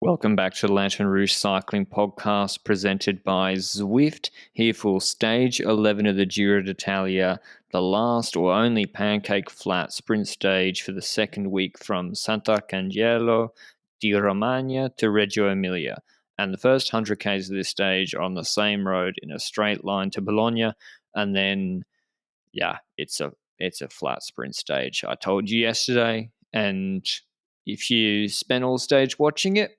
Welcome back to the Lanterne Rouge Cycling Podcast presented by Zwift, here for stage 11 of the Giro d'Italia, the last or only pancake flat sprint stage for the second week from Sant'Arcangelo di Romagna to Reggio Emilia. And the first 100 k's of this stage are on the same road in a straight line to Bologna, and then, it's a flat sprint stage. I told you yesterday, and if you spent all stage watching it,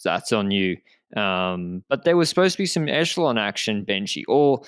that's on you. But there was supposed to be some echelon action, Benji, or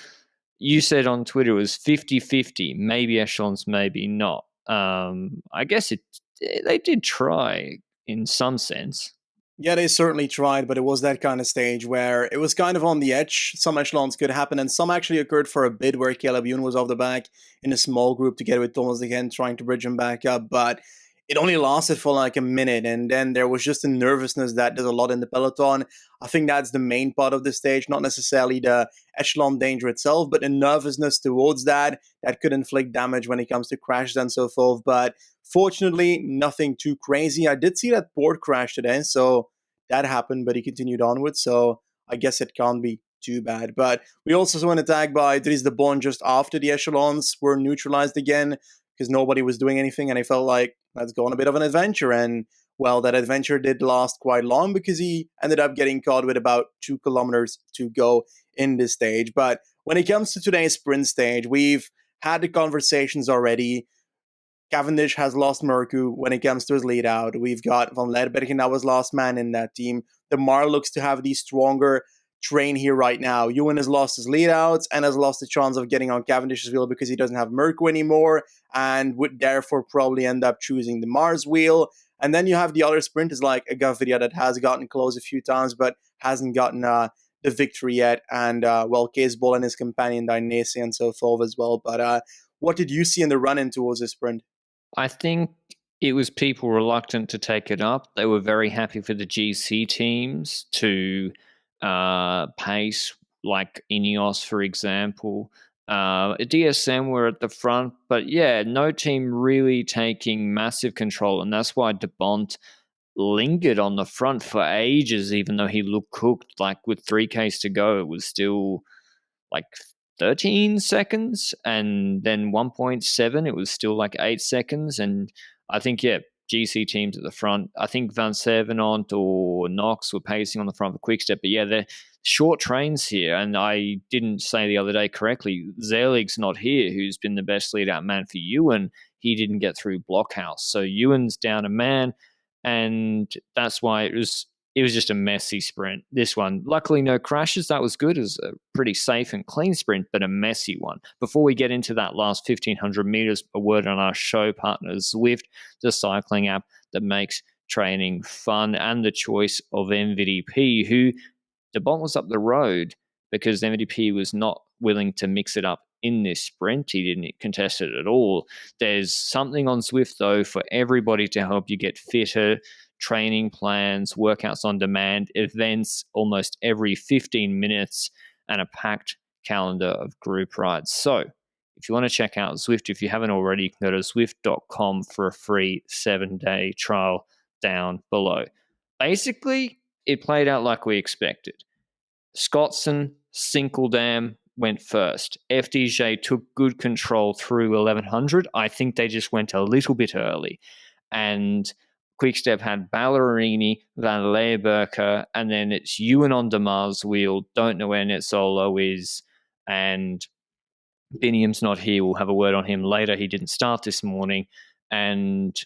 you said on Twitter it was 50-50, maybe echelons, maybe not. I guess they did try in some sense. Yeah, they certainly tried, but it was that kind of stage where it was kind of on the edge. Some echelons could happen, and some actually occurred for a bit where Caleb Ewan was off the back in a small group together with Thomas again, trying to bridge him back up, but it only lasted for like a minute, and then there was just a nervousness that there's a lot in the peloton. I think that's the main part of the stage, not necessarily the echelon danger itself, but a nervousness towards that could inflict damage when it comes to crashes and so forth. But fortunately, nothing too crazy. I did see that Port crash today, so that happened, but he continued onwards, so I guess it can't be too bad. But we also saw an attack by Dries de Bon just after the echelons were neutralized again, because nobody was doing anything, and I felt like, let's go on a bit of an adventure. And, well, that adventure did last quite long because he ended up getting caught with about 2 kilometers to go in this stage. But when it comes to today's sprint stage, we've had the conversations already. Cavendish has lost Mercu when it comes to his lead out. We've got Van Lerbergen that was last man in that team. De Maar looks to have the stronger train here right now. Ewan has lost his lead outs and has lost the chance of getting on Cavendish's wheel because he doesn't have Mercu anymore and would therefore probably end up choosing De Maar's wheel. And then you have the other sprinters like a Gaviria that has gotten close a few times but hasn't gotten the victory yet. And, Cees Bol and his companion Dainese and so forth as well. But what did you see in the run-in towards this sprint? I think it was people reluctant to take it up. They were very happy for the GC teams to pace, like Ineos, for example. DSM were at the front, but no team really taking massive control, and that's why De Bont lingered on the front for ages, even though he looked cooked. Like with 3Ks to go, it was still like 13 seconds, and then 1.7, it was still like 8 seconds. And I think, GC teams at the front. I think Van Sevenant or Knox were pacing on the front for Quickstep, but they're short trains here. And I didn't say the other day correctly, Zerlig's not here, who's been the best lead-out man for Ewan. He didn't get through Blockhouse. So Ewan's down a man, and that's why it was just a messy sprint. This one, luckily no crashes. That was good. It was a pretty safe and clean sprint, but a messy one. Before we get into that last 1,500 meters, a word on our show partner, Zwift, the cycling app that makes training fun, and the choice of MVDP, who De Bont was up the road because MVDP was not willing to mix it up in this sprint. He didn't contest it at all. There's something on Zwift, though, for everybody to help you get fitter, training plans, workouts on demand, events almost every 15 minutes, and a packed calendar of group rides. So if you want to check out Zwift, if you haven't already, you can go to Zwift.com for a free 7-day trial down below. Basically, it played out like we expected. Scottson, Sinkeldam went first. FDJ took good control through 1100. I think they just went a little bit early. And Quickstep had Ballerini, Van Leeuwenberger, and then it's Ewan on De Maar's wheel. Don't know where Netzolo is, and Biniam's not here. We'll have a word on him later. He didn't start this morning, and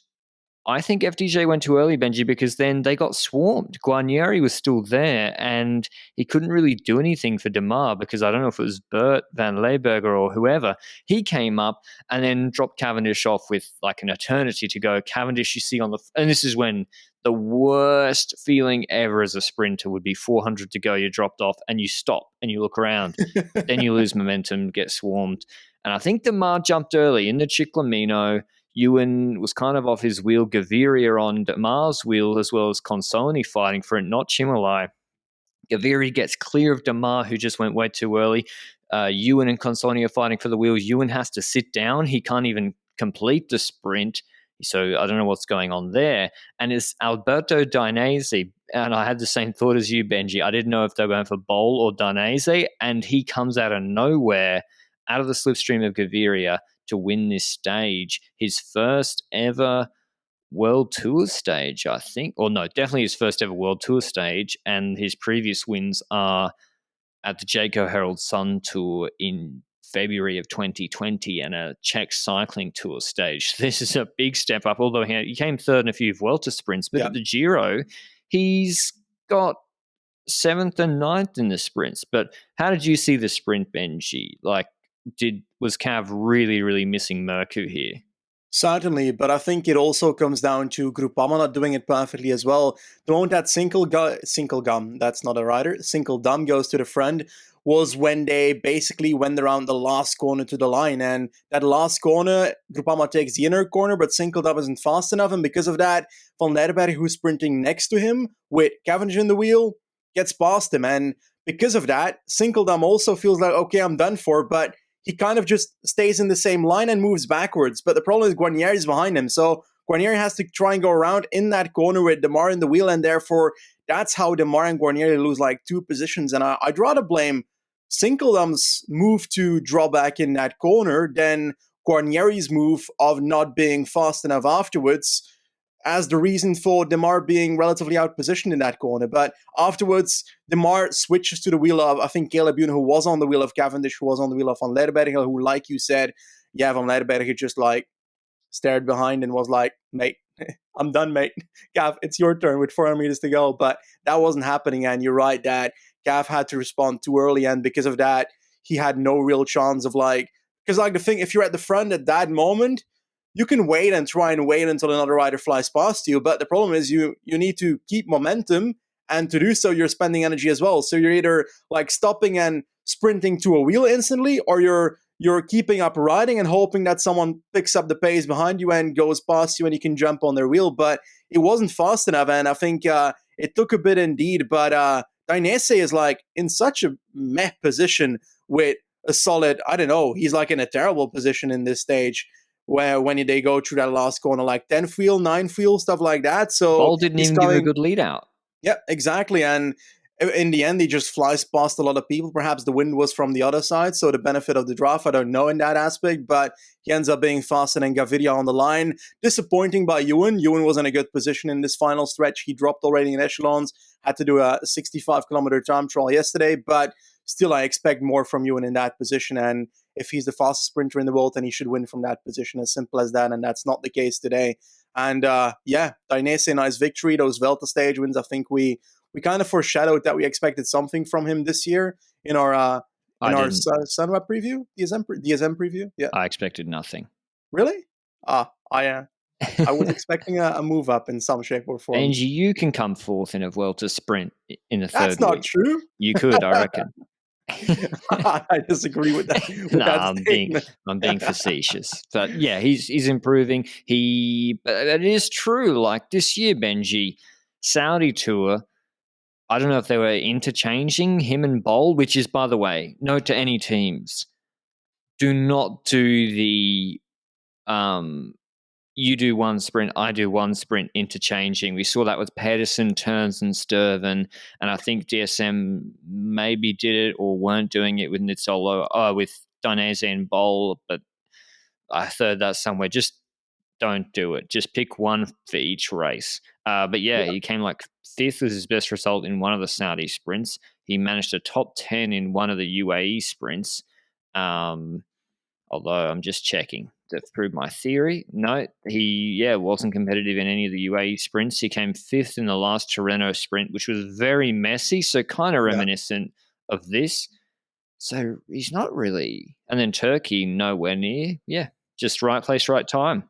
I think FDJ went too early, Benji, because then they got swarmed. Guarnieri was still there, and he couldn't really do anything for De Maar because I don't know if it was Bert, Van Leeuwenberger, or whoever. He came up and then dropped Cavendish off with like an eternity to go. Cavendish, you see and this is when the worst feeling ever as a sprinter would be 400 to go, you're dropped off, and you stop and you look around. Then you lose momentum, get swarmed. And I think De Maar jumped early in the Ciclamino. Ewan was kind of off his wheel. Gaviria on De Maar's wheel, as well as Consoni fighting for it, not Chimolai. Gaviria gets clear of De Maar, who just went way too early. Ewan and Consoni are fighting for the wheel. Ewan has to sit down. He can't even complete the sprint. So I don't know what's going on there. And it's Alberto Dainese. And I had the same thought as you, Benji. I didn't know if they were going for Boll or Dainese. And he comes out of nowhere, out of the slipstream of Gaviria, to win this stage. His first ever World Tour stage, I think. Or no, definitely his first ever World Tour stage. And his previous wins are at the Jayco Herald Sun Tour in February of 2020 and a Czech cycling tour stage. This is a big step up, although he came third in a few Vuelta sprints. But at the Giro, he's got 7th and 9th in the sprints. But how did you see the sprint, Benji? Like, was Cav really, really missing Mercu here? Certainly, but I think it also comes down to Groupama not doing it perfectly as well. The moment that Single Gum, that's not a rider, Single Dumb goes to the friend, was when they basically went around the last corner to the line. And that last corner, Groupama takes the inner corner, but Single Dumb isn't fast enough. And because of that, Van Lerberg, who's sprinting next to him with Cavendish in the wheel, gets past him. And because of that, Single Dumb also feels like, okay, I'm done for, but he kind of just stays in the same line and moves backwards. But the problem is Guarnieri is behind him. So Guarnieri has to try and go around in that corner with Demar in the wheel. And therefore, that's how Demar and Guarnieri lose like 2 positions. And I'd rather blame Sinkeldam's move to draw back in that corner than Guarnieri's move of not being fast enough afterwards as the reason for Demar being relatively outpositioned in that corner. But afterwards, Demar switches to the wheel of, I think, Caleb Ewan, who was on the wheel of Cavendish, who was on the wheel of Van Lerberg, who, like you said, Van Lerberg just like stared behind and was like, mate, I'm done, mate. Gav, it's your turn with 400 meters to go. But that wasn't happening. And you're right that Gav had to respond too early. And because of that, he had no real chance of like, because like the thing, if you're at the front at that moment, you can wait and try and wait until another rider flies past you. But the problem is you need to keep momentum. And to do so, you're spending energy as well. So you're either like stopping and sprinting to a wheel instantly, or you're keeping up riding and hoping that someone picks up the pace behind you and goes past you and you can jump on their wheel. But it wasn't fast enough. And I think it took a bit indeed. But Dainese is like in such a meh position with a solid, I don't know, he's like in a terrible position in this stage where when they go through that last corner, like 10th wheel, 9th wheel, stuff like that. So Boll didn't even give a good lead out. Yeah, exactly. And in the end, he just flies past a lot of people. Perhaps the wind was from the other side, so the benefit of the draft, I don't know in that aspect, but he ends up being faster than Gaviria on the line. Disappointing by Ewan. Ewan was in a good position in this final stretch. He dropped already in echelons, had to do a 65-kilometer time trial yesterday, but still I expect more from Ewan in that position. And if he's the fastest sprinter in the world, then he should win from that position, as simple as that, and that's not the case today. And Dainese, nice victory. Those Velta stage wins, I think we kind of foreshadowed that we expected something from him this year in our Sunweb preview, DSM preview. Yeah, I expected nothing. Really? I was expecting a move up in some shape or form. Angie, you can come fourth in a Vuelta sprint in the third week. That's not true. You could, I reckon. I disagree with that. I'm being facetious, but yeah, he's improving. But it is true. Like this year, Benji, Saudi Tour. I don't know if they were interchanging him and Boll, which is, by the way, note to any teams: do not do the you do one sprint, I do one sprint interchanging. We saw that with Pedersen, Turns, and Sturven, and I think DSM maybe did it or weren't doing it with Nizzolo, with Dainese and Boll, but I heard that somewhere. Just don't do it. Just pick one for each race. But yeah, he came like 5th as his best result in one of the Saudi sprints. He managed a top 10 in one of the UAE sprints. Although I'm just checking to prove my theory. No, he wasn't competitive in any of the UAE sprints. He came 5th in the last Tirreno sprint, which was very messy, so kind of reminiscent of this. So he's not really. And then Turkey, nowhere near. Yeah, just right place, right time.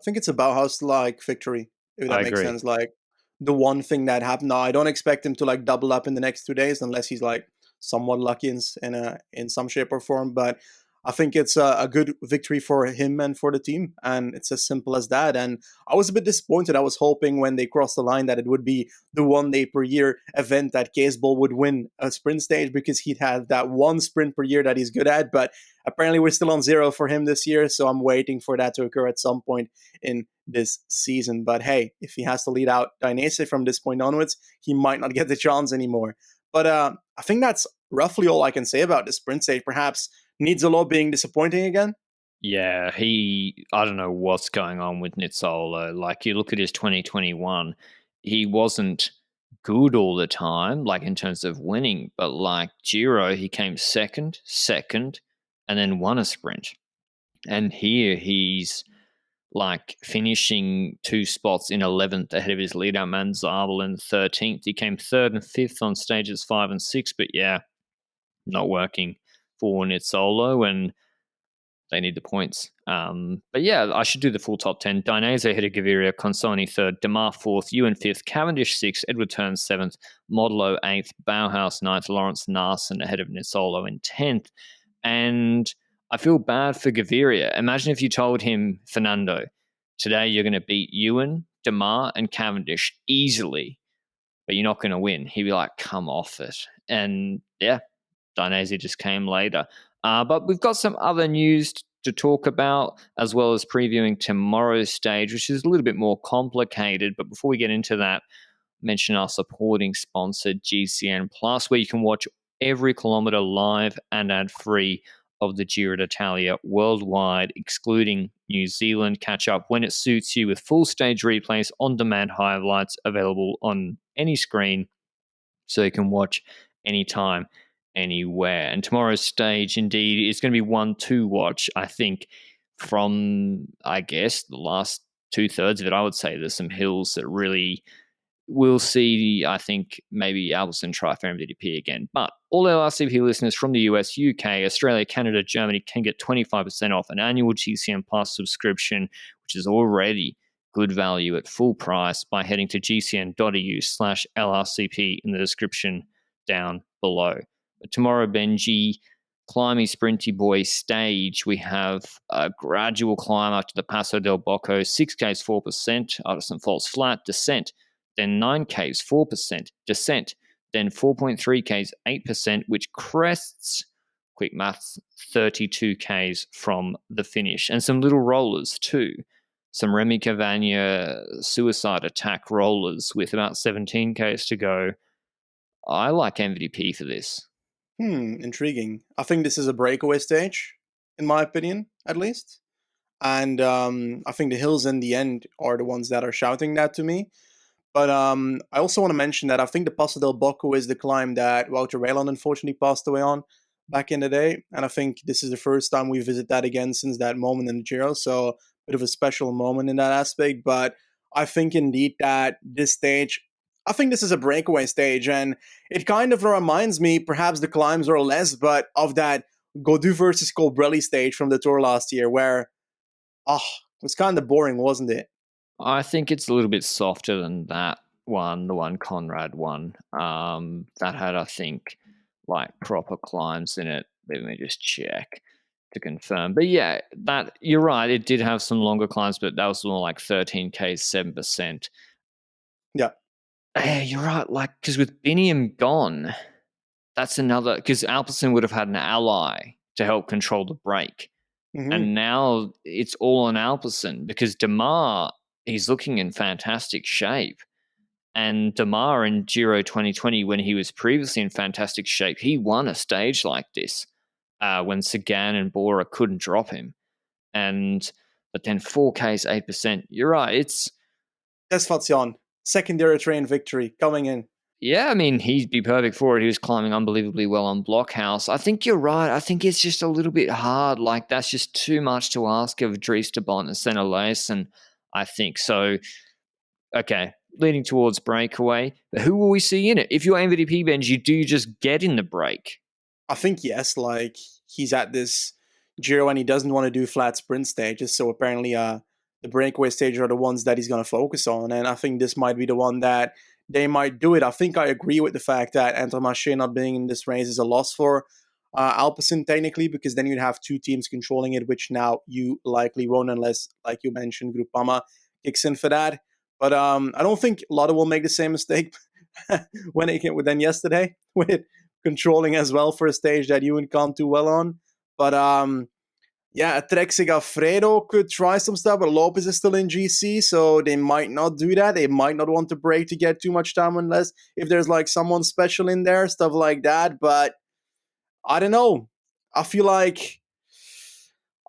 I think it's a Bauhaus-like victory, if that makes sense. Like the one thing that happened. Now, I don't expect him to like double up in the next 2 days unless he's like somewhat lucky in some shape or form. But I think it's a good victory for him and for the team, and it's as simple as that. And I was a bit disappointed. I was hoping when they crossed the line that it would be the 1 day per year event that Casebolt would win a sprint stage because he'd had that one sprint per year that he's good at. But apparently we're still on 0 for him this year, so I'm waiting for that to occur at some point in this season. But hey, if he has to lead out Dainese from this point onwards, he might not get the chance anymore. But I think that's roughly all I can say about the sprint stage. Perhaps needs a lot being disappointing again. Yeah, I don't know what's going on with Nizzolo. Like, you look at his 2021, he wasn't good all the time, like in terms of winning, but like Giro, he came second, and then won a sprint. And here he's like finishing 2 spots in 11th ahead of his leader, Manzabal, in 13th. He came 3rd and 5th on stages 5 and 6, but yeah, not working for Nizzolo, and they need the points. But yeah, I should do the full top 10. Dainese ahead of Gaviria, Consoni 3rd, Demar 4th, Ewan 5th, Cavendish 6th, Edward Turn 7th, Modelo 8th, Bauhaus 9th, Lawrence Narson ahead of Nizzolo in 10th. And I feel bad for Gaviria. Imagine if you told him, Fernando, today you're going to beat Ewan, Demar, and Cavendish easily, but you're not going to win. He'd be like, come off it. And yeah, Dainese just came later. But we've got some other news to talk about, as well as previewing tomorrow's stage, which is a little bit more complicated. But before we get into that, mention our supporting sponsor, GCN Plus, where you can watch every kilometre live and ad-free of the Giro d'Italia worldwide, excluding New Zealand. Catch up when it suits you with full stage replays, on-demand highlights available on any screen, so you can watch anytime, anywhere. And tomorrow's stage, indeed, is going to be one to watch, I think, from, I guess, the last 2/3 of it. I would say there's some hills that really will see, I think, maybe Albertson try for MVDP again. But all LRCP listeners from the US, UK, Australia, Canada, Germany can get 25% off an annual GCN Plus subscription, which is already good value at full price, by heading to gcn.eu/LRCP in the description down below. But tomorrow, Benji, climby sprinty boy stage, we have a gradual climb up to the Passo del Bocco, 6Ks 4%, Artisan Falls flat, descent, then 9Ks 4%, descent, then 4.3Ks 8%, which crests, quick maths, 32Ks from the finish. And some little rollers too. Some Remy Cavagna suicide attack rollers with about 17Ks to go. I like MVDP for this. Intriguing. I think this is a breakaway stage, in my opinion, at least. And I think the hills in the end are the ones that are shouting that to me. But I also want to mention that I think the Passo del Bocco is the climb that Wouter Wayland unfortunately passed away on back in the day. And I think this is the first time we visit that again since that moment in the Giro. So a bit of a special moment in that aspect. But I think indeed that this stage, I think this is a breakaway stage. And it kind of reminds me, perhaps the climbs are less, but of that Gaudu versus Colbrelli stage from the Tour last year where, it was kind of boring, wasn't it? I think it's a little bit softer than that one, the one Conrad won. That had, I think, like proper climbs in it. Let me just check to confirm. But yeah, that you're right. It did have some longer climbs, but that was more like 13K, 7%. Yeah. Yeah, you're right. Like, because with Biniam gone, that's another, because Alpecin would have had an ally to help control the break. Mm-hmm. And now it's all on Alpecin because Demar, he's looking in fantastic shape. And Demar in Giro 2020, when he was previously in fantastic shape, he won a stage like this when Sagan and Bora couldn't drop him. But then 4Ks, 8%. You're right. It's Desfation, secondary train victory coming in. Yeah, I mean, he'd be perfect for it. He was climbing unbelievably well on Blockhouse. I think you're right. I think it's just a little bit hard. Like, that's just too much to ask of Dries de Bont and Senna Lace. I think so. Okay, leading towards breakaway. But who will we see in it? If you're MVDP, Benji, do you just get in the break? I think yes. Like, he's at this Giro and he doesn't want to do flat sprint stages. So apparently the breakaway stages are the ones that he's going to focus on. And I think this might be the one that they might do it. I think I agree with the fact that Intermarché not being in this race is a loss for Alpecin technically, because then you'd have two teams controlling it, which now you likely won't unless, like you mentioned, Groupama kicks in for that. But I don't think Lotto will make the same mistake when it came than yesterday with controlling as well for a stage that you can't do well on. But yeah, Trek Segafredo could try some stuff, but Lopez is still in GC, so they might not do that. They might not want to break to get too much time unless if there's like someone special in there, stuff like that. But I don't know. I feel like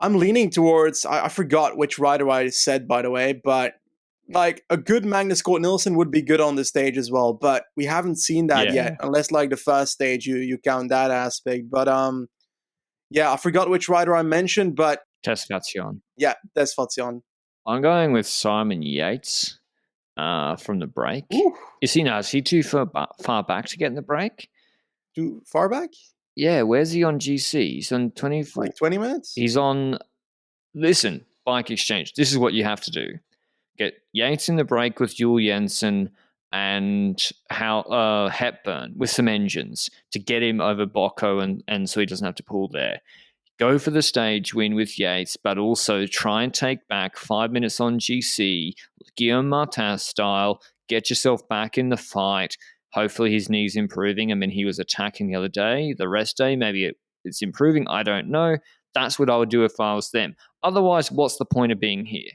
I'm leaning towards. I forgot which rider I said, by the way, but like a good Magnus Cort Nielsen would be good on the stage as well. But we haven't seen that yet, unless like the first stage you count that aspect. But yeah, I forgot which rider I mentioned, but Tesfazion. Yeah, Tesfazion. I'm going with Simon Yates from the break. Ooh. Is he too far back to get in the break? Too far back? Yeah, where's he on GC? He's on 24. Like 20 minutes? He's on. Listen, Bike Exchange. This is what you have to do: get Yates in the break with Jules Jensen and Hepburn with some engines to get him over Bocco, and so he doesn't have to pull there. Go for the stage win with Yates, but also try and take back 5 minutes on GC, Guillaume Martin style, get yourself back in the fight. Hopefully his knee's improving. I mean, he was attacking the other day. The rest day, maybe it's improving. I don't know. That's what I would do if I was them. Otherwise, what's the point of being here?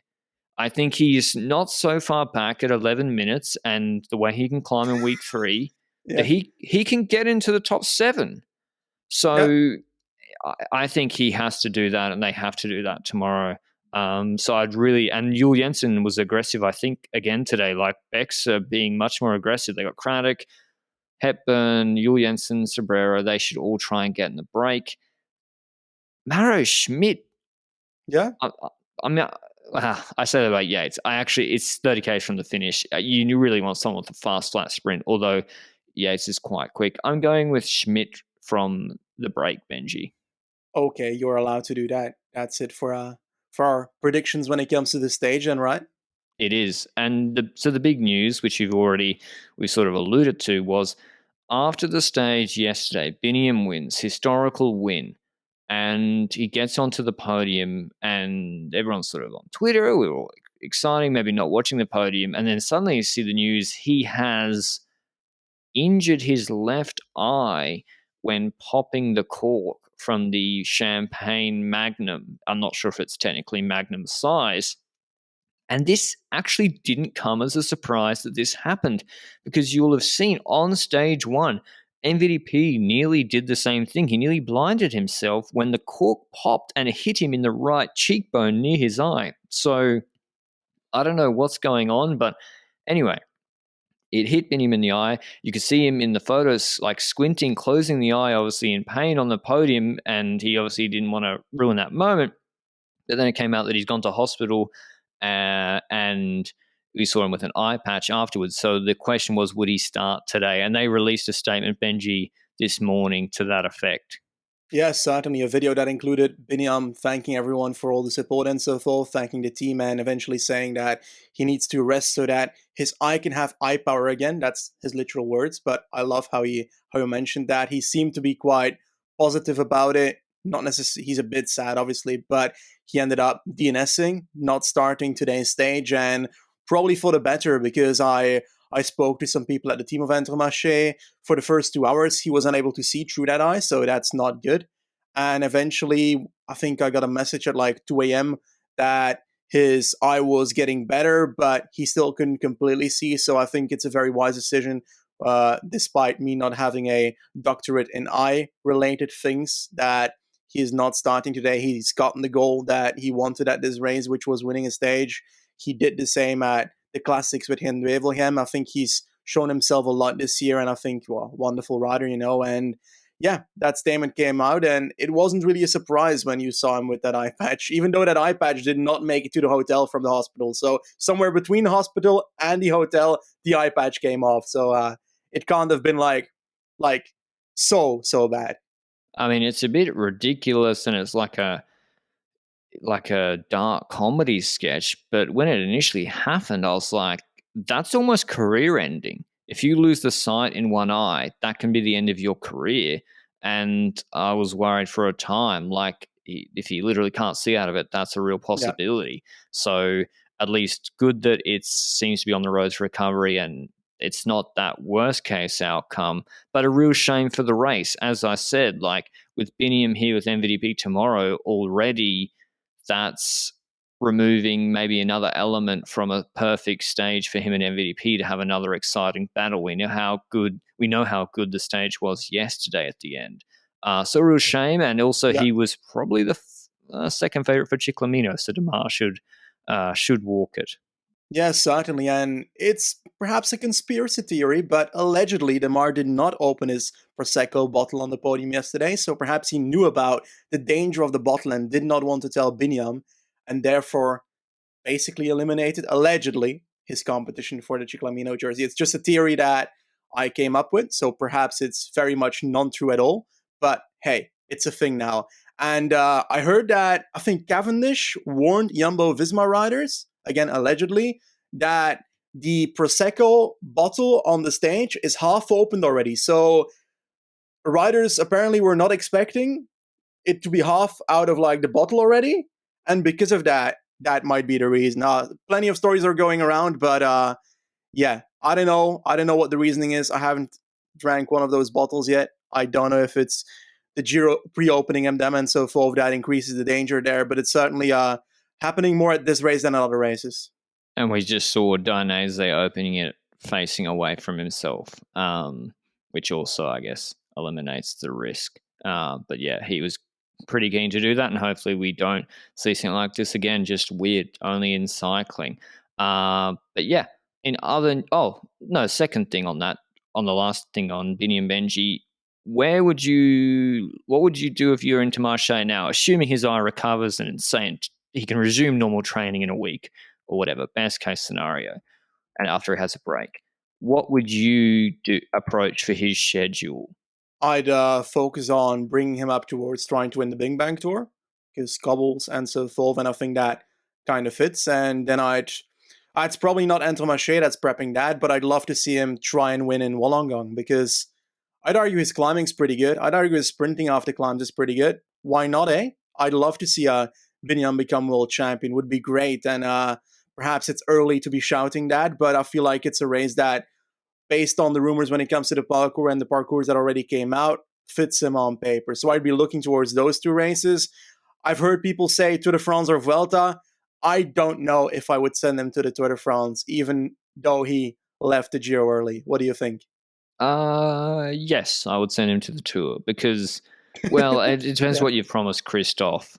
I think he's not so far back at 11 minutes, and the way he can climb in week 3, that he can get into the top 7. So I think he has to do that, and they have to do that tomorrow. So I'd really, and Jules Jensen was aggressive, I think, again today. Like Beck's being much more aggressive. They got Craddock, Hepburn, Jules Jensen, Sobrero. They should all try and get in the break. Maro Schmidt. Yeah. I mean, I say that about Yates. It's 30K from the finish. You really want someone with a fast, flat sprint, although Yates is quite quick. I'm going with Schmidt from the break, Benji. Okay, you're allowed to do that. That's it for our predictions when it comes to the stage, then, right? It is. And so the big news, which we sort of alluded to, was after the stage yesterday, Biniam wins, historical win. And he gets onto the podium, and everyone's sort of on Twitter. We were all exciting, maybe not watching the podium. And then suddenly you see the news he has injured his left eye when popping the cork from the Champagne Magnum. I'm not sure if it's technically Magnum size. And this actually didn't come as a surprise that this happened, because you'll have seen on stage 1, MVDP nearly did the same thing. He nearly blinded himself when the cork popped and it hit him in the right cheekbone near his eye. So I don't know what's going on, but anyway, it hit him in the eye. You could see him in the photos, like squinting, closing the eye, obviously in pain on the podium, and he obviously didn't want to ruin that moment. But then it came out that he's gone to hospital, and we saw him with an eye patch afterwards. So the question was, would he start today? And they released a statement, Benji, this morning to that effect. Yes, certainly. A video that included Biniam thanking everyone for all the support and so forth, thanking the team, and eventually saying that he needs to rest so that his eye can have eye power again. That's his literal words, but I love how he mentioned that. He seemed to be quite positive about it. Not necessarily, he's a bit sad, obviously, but he ended up DNSing, not starting today's stage, and probably for the better, because I spoke to some people at the team of Intermarché. For the first 2 hours, he was unable to see through that eye, so that's not good. And eventually, I think I got a message at like 2 a.m. that his eye was getting better, but he still couldn't completely see. So I think it's a very wise decision, despite me not having a doctorate in eye-related things, that he is not starting today. He's gotten the goal that he wanted at this race, which was winning a stage. He did the same at the classics with Henry Wevelgem. I think he's shown himself a lot this year, and I think, well, wonderful rider, and yeah, that statement came out, and it wasn't really a surprise when you saw him with that eye patch, even though that eye patch did not make it to the hotel from the hospital. So somewhere between the hospital and the hotel, the eye patch came off. So it can't have been like so bad. I mean, it's a bit ridiculous, and it's like a dark comedy sketch. But when it initially happened, I was like, that's almost career ending. If you lose the sight in one eye, that can be the end of your career. and I was worried for a time, like if he literally can't see out of it, that's a real Yeah. possibility. So at least good that it seems to be on the road to recovery and it's not that worst case outcome, but a real shame for the race. As I said, like with Biniam here with MVDP tomorrow already, that's removing maybe another element from a perfect stage for him and MVP to have another exciting battle. We know how good the stage was yesterday at the end. So a real shame, and also Yeah. he was probably the second favorite for Chiclamino, so Demar should walk it. Yes, certainly. And it's perhaps a conspiracy theory, but allegedly Demar did not open his Prosecco bottle on the podium yesterday. So perhaps he knew about the danger of the bottle and did not want to tell Binyam, and therefore basically eliminated, allegedly, his competition for the Chiclamino jersey. It's just a theory that I came up with. So perhaps it's very much non true at all. But hey, it's a thing now. And I heard that I think Cavendish warned Jumbo Visma riders, again, allegedly, that the Prosecco bottle on the stage is half opened already. So riders apparently were not expecting it to be half out of like the bottle already. And because of that, that might be the reason. Plenty of stories are going around, but yeah, I don't know. I don't know what the reasoning is. I haven't drank one of those bottles yet. I don't know if it's the Giro pre-opening them and so forth that increases the danger there, but it's certainly happening more at this race than at other races. And we just saw Dainese opening it facing away from himself, which also, I guess, eliminates the risk. But yeah, he was pretty keen to do that, and hopefully we don't see something like this again. Just weird, only in cycling. But yeah, second thing on that, on the last thing on Binny and Benji, what would you do if you're into Marche now, assuming his eye recovers and saying he can resume normal training in a week or whatever, best case scenario, and after he has a break? What would you approach for his schedule? I'd focus on bringing him up towards trying to win the Bing Bang Tour, because cobbles and so forth, and I think that kind of fits. And then I'd probably not enter Maché, that's prepping that, but I'd love to see him try and win in Wollongong, because I'd argue his climbing's pretty good. I'd argue his sprinting after climbs is pretty good. Why not, eh? I'd love to see Binyan become world champion. Would be great. And perhaps it's early to be shouting that, but I feel like it's a race that, based on the rumors when it comes to the parkour and the parkours that already came out, fits him on paper. So I'd be looking towards those two races. I've heard people say Tour de France or Vuelta. I don't know if I would send him to the Tour de France, even though he left the Giro early. What do you think? Yes, I would send him to the Tour because, well, it depends Yeah. what you've promised Christophe.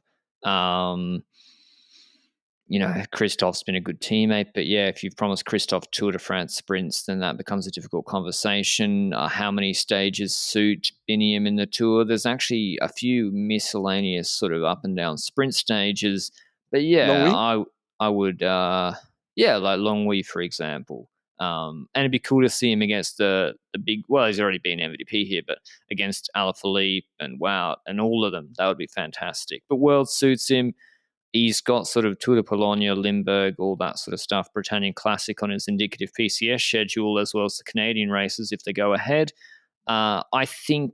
Christophe's been a good teammate, but yeah, if you've promised Christophe Tour de France sprints, then that becomes a difficult conversation. How many stages suit Biniam in the Tour? There's actually a few miscellaneous sort of up and down sprint stages, but yeah, Longwy? I would, like Longwy, for example. And it'd be cool to see him against the big. Well, he's already been MVP here, but against Alaphilippe and Wout and all of them, that would be fantastic. But World suits him. He's got sort of Tour de Pologne, Limburg, all that sort of stuff, Britannian Classic on his indicative PCS schedule, as well as the Canadian races if they go ahead. I think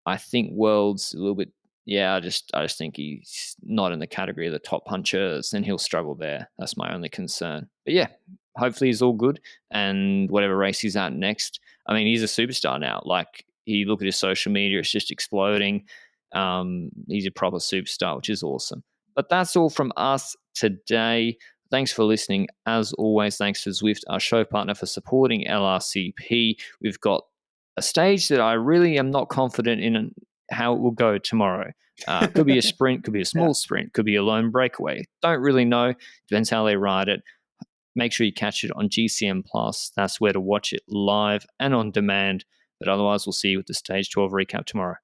World's a little bit. Yeah, I just think he's not in the category of the top punchers, and he'll struggle there. That's my only concern. But yeah, hopefully he's all good, and whatever race he's at next. I mean, he's a superstar now. Like, you look at his social media, it's just exploding. He's a proper superstar, which is awesome. But that's all from us today. Thanks for listening. As always, thanks to Zwift, our show partner, for supporting LRCP. We've got a stage that I really am not confident in how it will go tomorrow. Could be a sprint, could be a small sprint, could be a lone breakaway. Don't really know. Depends how they ride it. Make sure you catch it on GCM Plus. That's where to watch it live and on demand. But otherwise, we'll see you with the Stage 12 recap tomorrow.